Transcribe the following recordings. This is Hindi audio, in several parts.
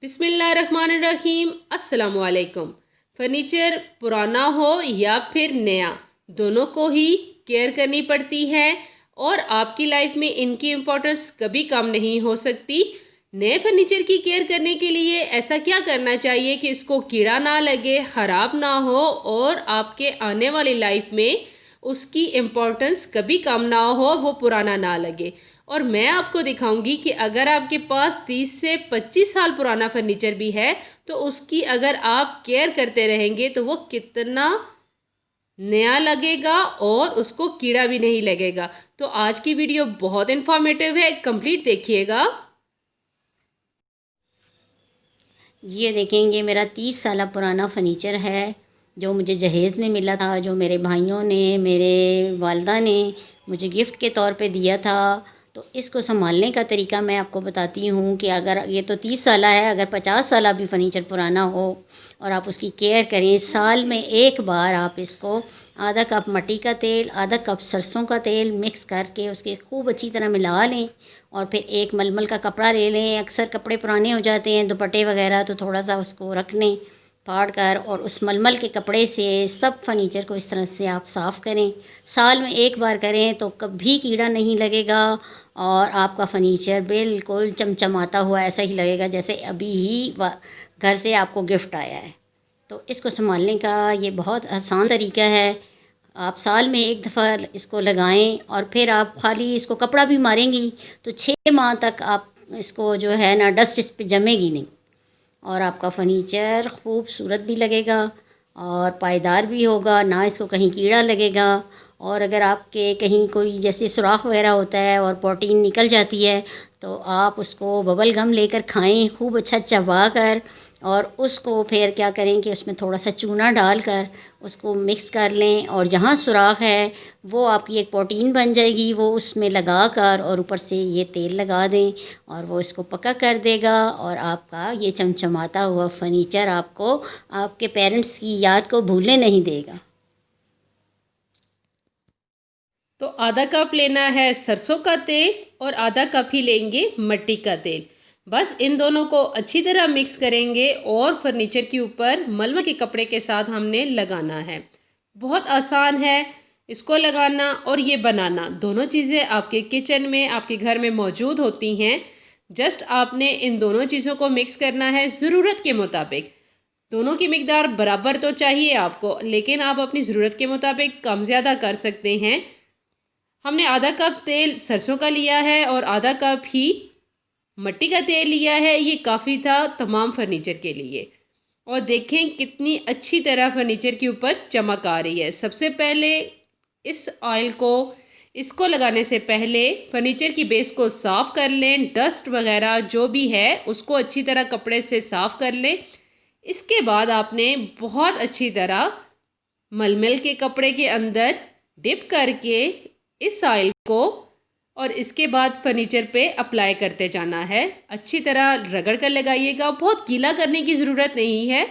बिस्मिल्लाहिर्रहमानिर्रहीम। अस्सलामुअलैकुम। फर्नीचर पुराना हो या फिर नया, दोनों को ही केयर करनी पड़ती है और आपकी लाइफ में इनकी इम्पोर्टेंस कभी कम नहीं हो सकती। नए फर्नीचर की केयर करने के लिए ऐसा क्या करना चाहिए कि इसको कीड़ा ना लगे, ख़राब ना हो और आपके आने वाली लाइफ में उसकी इम्पोर्टेंस कभी कम ना हो, वो पुराना ना लगे। और मैं आपको दिखाऊंगी कि अगर आपके पास 30 से 25 साल पुराना फर्नीचर भी है तो उसकी अगर आप केयर करते रहेंगे तो वो कितना नया लगेगा और उसको कीड़ा भी नहीं लगेगा। तो आज की वीडियो बहुत इन्फॉर्मेटिव है, कंप्लीट देखिएगा। ये देखेंगे मेरा 30 साल पुराना फ़र्नीचर है जो मुझे जहेज़ में मिला था, जो मेरे भाइयों ने, मेरे वालदा ने मुझे गिफ्ट के तौर पे दिया था। तो इसको संभालने का तरीका मैं आपको बताती हूँ कि अगर ये तो 30 साल है, अगर 50 साल भी फ़र्नीचर पुराना हो और आप उसकी केयर करें, साल में एक बार आप इसको आधा कप मट्टी का तेल, आधा कप सरसों का तेल मिक्स करके उसके खूब अच्छी तरह मिला लें और फिर एक मलमल का कपड़ा ले लें। अक्सर कपड़े पुराने हो जाते हैं, दुपट्टे वगैरह, तो थोड़ा सा उसको रख लें फाड़ कर और उस मलमल के कपड़े से सब फर्नीचर को इस तरह से आप साफ़ करें। साल में एक बार करें तो कभी कीड़ा नहीं लगेगा और आपका फ़र्नीचर बिल्कुल चमचमाता हुआ ऐसा ही लगेगा जैसे अभी ही घर से आपको गिफ्ट आया है। तो इसको संभालने का ये बहुत आसान तरीका है। आप साल में एक दफ़ा इसको लगाएं और फिर आप खाली इसको कपड़ा भी मारेंगी तो 6 माह तक आप इसको जो है ना, डस्ट इस पे जमेगी नहीं और आपका फ़र्नीचर खूबसूरत भी लगेगा और पायदार भी होगा, ना इसको कहीं कीड़ा लगेगा। और अगर आपके कहीं कोई जैसे सुराख वगैरह होता है और प्रोटीन निकल जाती है तो आप उसको बबल गम लेकर खाएं, खूब अच्छा चबा कर, और उसको फिर क्या करें कि उसमें थोड़ा सा चूना डालकर उसको मिक्स कर लें और जहाँ सुराख है वो आपकी एक प्रोटीन बन जाएगी, वो उसमें लगा कर और ऊपर से ये तेल लगा दें और वो इसको पक्का कर देगा और आपका ये चमचमाता हुआ फर्नीचर आपको आपके पेरेंट्स की याद को भूलने नहीं देगा। तो आधा कप लेना है सरसों का तेल और आधा कप ही लेंगे मट्टी का तेल। बस इन दोनों को अच्छी तरह मिक्स करेंगे और फर्नीचर के ऊपर मलमल के कपड़े के साथ हमने लगाना है। बहुत आसान है इसको लगाना और ये बनाना, दोनों चीज़ें आपके किचन में, आपके घर में मौजूद होती हैं। जस्ट आपने इन दोनों चीज़ों को मिक्स करना है ज़रूरत के मुताबिक। दोनों की मिकदार बराबर तो चाहिए आपको, लेकिन आप अपनी ज़रूरत के मुताबिक कम ज़्यादा कर सकते हैं। हमने आधा कप तेल सरसों का लिया है और आधा कप ही मट्टी का तेल लिया है। ये काफ़ी था तमाम फर्नीचर के लिए। और देखें कितनी अच्छी तरह फर्नीचर के ऊपर चमक आ रही है। सबसे पहले इस ऑयल को, इसको लगाने से पहले फर्नीचर की बेस को साफ़ कर लें। डस्ट वगैरह जो भी है उसको अच्छी तरह कपड़े से साफ़ कर लें। इसके बाद आपने बहुत अच्छी तरह मलमल के कपड़े के अंदर डिप करके इस ऑयल को और इसके बाद फर्नीचर पे अप्लाई करते जाना है। अच्छी तरह रगड़ कर लगाइएगा, बहुत गीला करने की ज़रूरत नहीं है।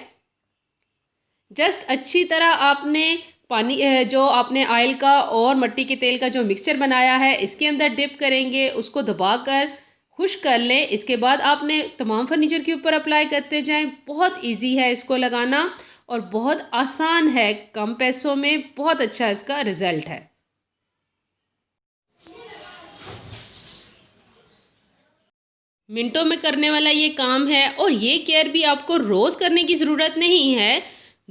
जस्ट अच्छी तरह आपने पानी जो आपने ऑयल का और मिट्टी के तेल का जो मिक्सचर बनाया है इसके अंदर डिप करेंगे, उसको दबाकर खुश्क कर लें। इसके बाद आपने तमाम फर्नीचर के ऊपर अप्लाई करते जाएं। बहुत इजी है इसको लगाना और बहुत आसान है, कम पैसों में बहुत अच्छा इसका रिज़ल्ट है। मिनटों में करने वाला ये काम है और ये केयर भी आपको रोज़ करने की ज़रूरत नहीं है।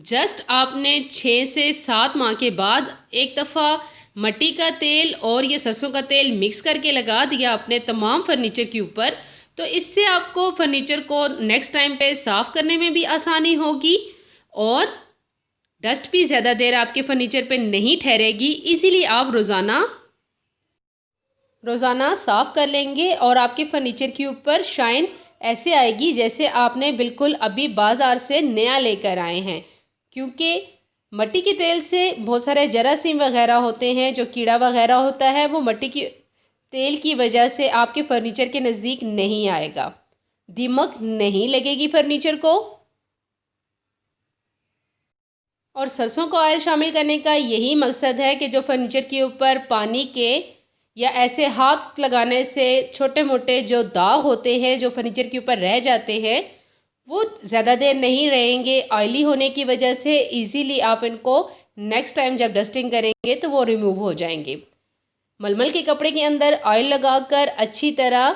जस्ट आपने 6 से 7 माह के बाद एक दफ़ा मट्टी का तेल और ये सरसों का तेल मिक्स करके लगा दिया अपने तमाम फर्नीचर के ऊपर, तो इससे आपको फर्नीचर को नेक्स्ट टाइम पे साफ़ करने में भी आसानी होगी और डस्ट भी ज़्यादा देर आपके फर्नीचर पे नहीं ठहरेगी। इसीलिए आप रोज़ाना साफ़ कर लेंगे और आपके फर्नीचर के ऊपर शाइन ऐसे आएगी जैसे आपने बिल्कुल अभी बाज़ार से नया लेकर आए हैं। क्योंकि मिट्टी के तेल से बहुत सारे जरासीम वगैरह होते हैं, जो कीड़ा वगैरह होता है वो मिट्टी की तेल की वजह से आपके फर्नीचर के नज़दीक नहीं आएगा, दीमक नहीं लगेगी फर्नीचर को। और सरसों का ऑयल शामिल करने का यही मकसद है कि जो फर्नीचर के ऊपर पानी के या ऐसे हाथ लगाने से छोटे मोटे जो दाग होते हैं जो फर्नीचर के ऊपर रह जाते हैं वो ज़्यादा देर नहीं रहेंगे, ऑयली होने की वजह से इजीली आप इनको नेक्स्ट टाइम जब डस्टिंग करेंगे तो वो रिमूव हो जाएंगे। मलमल के कपड़े के अंदर ऑयल लगाकर अच्छी तरह,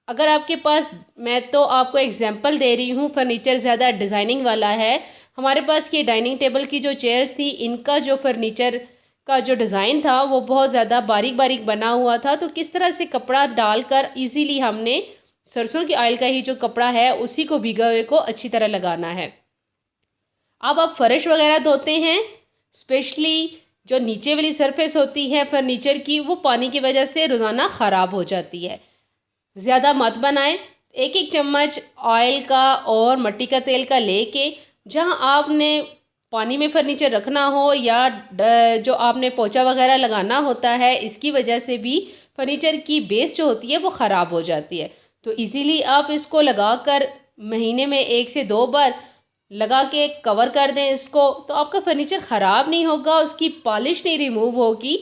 अगर आपके पास, मैं तो आपको एग्जांपल दे रही हूँ, फर्नीचर ज़्यादा डिज़ाइनिंग वाला है। हमारे पास ये डाइनिंग टेबल की जो चेयर्स थी, इनका जो फर्नीचर का जो डिज़ाइन था वो बहुत ज़्यादा बारीक बारीक बना हुआ था। तो किस तरह से कपड़ा डालकर इजीली हमने सरसों की ऑयल का ही जो कपड़ा है उसी को भिगा हुए को अच्छी तरह लगाना है। अब आप फर्श वगैरह धोते हैं, स्पेशली जो नीचे वाली सरफेस होती है फर्नीचर की, वो पानी की वजह से रोज़ाना ख़राब हो जाती है। ज़्यादा मत बनाएं। एक एक चम्मच ऑयल का और मिट्टी का तेल का लेके, जहां आपने पानी में फर्नीचर रखना हो या जो आपने पोंछा वगैरह लगाना होता है, इसकी वजह से भी फर्नीचर की बेस जो होती है वो ख़राब हो जाती है। तो इजीली आप इसको लगाकर महीने में 1 से 2 बार लगा के कवर कर दें इसको, तो आपका फर्नीचर ख़राब नहीं होगा, उसकी पॉलिश नहीं रिमूव होगी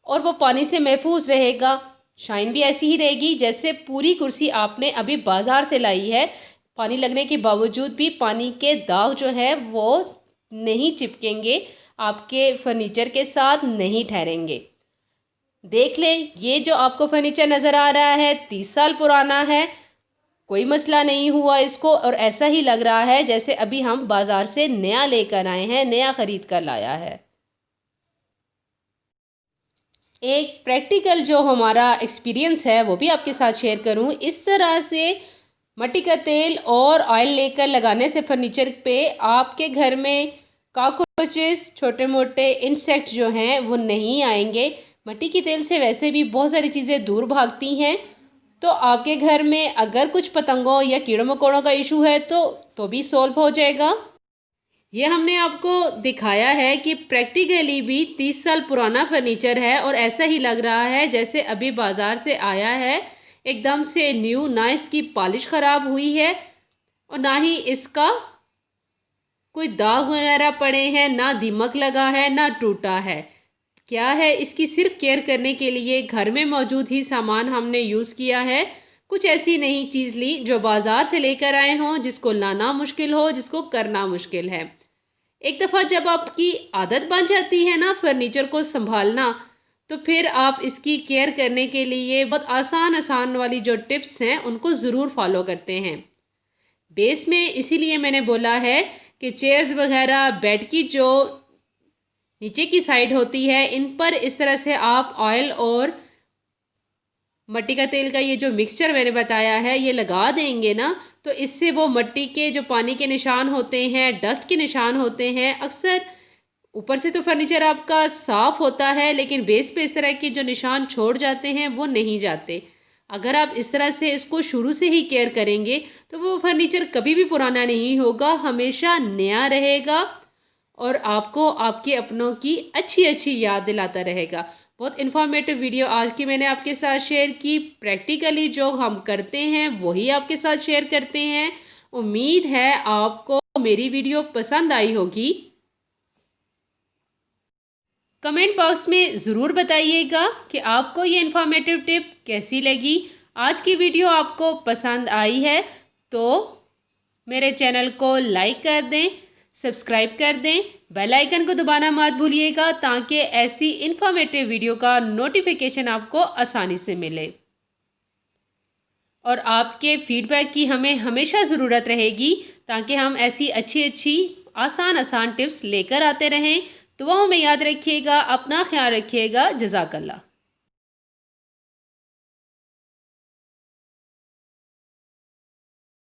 और वो पानी से महफूज रहेगा। शाइन भी ऐसी ही रहेगी जैसे पूरी कुर्सी आपने अभी बाज़ार से लाई है। पानी लगने के बावजूद भी पानी के दाग जो है वो नहीं चिपकेंगे, आपके फर्नीचर के साथ नहीं ठहरेंगे। देख लें, ये जो आपको फर्नीचर नज़र आ रहा है 30 साल पुराना है, कोई मसला नहीं हुआ इसको, और ऐसा ही लग रहा है जैसे अभी हम बाज़ार से नया लेकर आए हैं, नया ख़रीद कर लाया है। एक प्रैक्टिकल जो हमारा एक्सपीरियंस है वो भी आपके साथ शेयर करूं। इस तरह से मिट्टी का तेल और ऑयल लेकर लगाने से फर्नीचर पे आपके घर में कॉकरोचेस, छोटे मोटे इंसेक्ट जो हैं वो नहीं आएंगे। मिट्टी के तेल से वैसे भी बहुत सारी चीज़ें दूर भागती हैं, तो आपके घर में अगर कुछ पतंगों या कीड़ों मकोड़ों का इशू है तो भी सॉल्व हो जाएगा। ये हमने आपको दिखाया है कि प्रैक्टिकली भी 30 साल पुराना फर्नीचर है और ऐसा ही लग रहा है जैसे अभी बाज़ार से आया है, एकदम से न्यू। ना इसकी पॉलिश ख़राब हुई है और ना ही इसका कोई दाग वगैरह पड़े हैं, ना दीमक लगा है, ना टूटा है। क्या है, इसकी सिर्फ केयर करने के लिए घर में मौजूद ही सामान हमने यूज़ किया है। कुछ ऐसी नई चीज़ ली जो बाज़ार से लेकर आए हों, जिसको लाना मुश्किल हो, जिसको करना मुश्किल है। एक दफ़ा जब आपकी आदत बन जाती है ना फर्नीचर को संभालना, तो फिर आप इसकी केयर करने के लिए बहुत आसान वाली जो टिप्स हैं उनको ज़रूर फॉलो करते हैं। बेस में इसीलिए मैंने बोला है कि चेयर्स वगैरह, बेड की जो नीचे की साइड होती है, इन पर इस तरह से आप ऑयल और मिट्टी का तेल का ये जो मिक्सचर मैंने बताया है ये लगा देंगे ना, तो इससे वो मिट्टी के जो पानी के निशान होते हैं, डस्ट के निशान होते हैं, अक्सर ऊपर से तो फर्नीचर आपका साफ़ होता है लेकिन बेस पे इस तरह के जो निशान छोड़ जाते हैं वो नहीं जाते। अगर आप इस तरह से इसको शुरू से ही केयर करेंगे तो वो फर्नीचर कभी भी पुराना नहीं होगा, हमेशा नया रहेगा और आपको आपके अपनों की अच्छी अच्छी याद दिलाता रहेगा। बहुत इन्फॉर्मेटिव वीडियो आज की मैंने आपके साथ शेयर की। प्रैक्टिकली जो हम करते हैं वही आपके साथ शेयर करते हैं। उम्मीद है आपको मेरी वीडियो पसंद आई होगी। कमेंट बॉक्स में ज़रूर बताइएगा कि आपको ये इन्फॉर्मेटिव टिप कैसी लगी। आज की वीडियो आपको पसंद आई है तो मेरे चैनल को लाइक कर दें, सब्सक्राइब कर दें, बेल आइकन को दबाना मत भूलिएगा ताकि ऐसी इन्फॉर्मेटिव वीडियो का नोटिफिकेशन आपको आसानी से मिले। और आपके फीडबैक की हमें हमेशा ज़रूरत रहेगी ताकि हम ऐसी अच्छी आसान टिप्स लेकर आते रहें। दुआओं में याद रखिएगा, अपना ख्याल रखिएगा। जज़ाकल्लाह।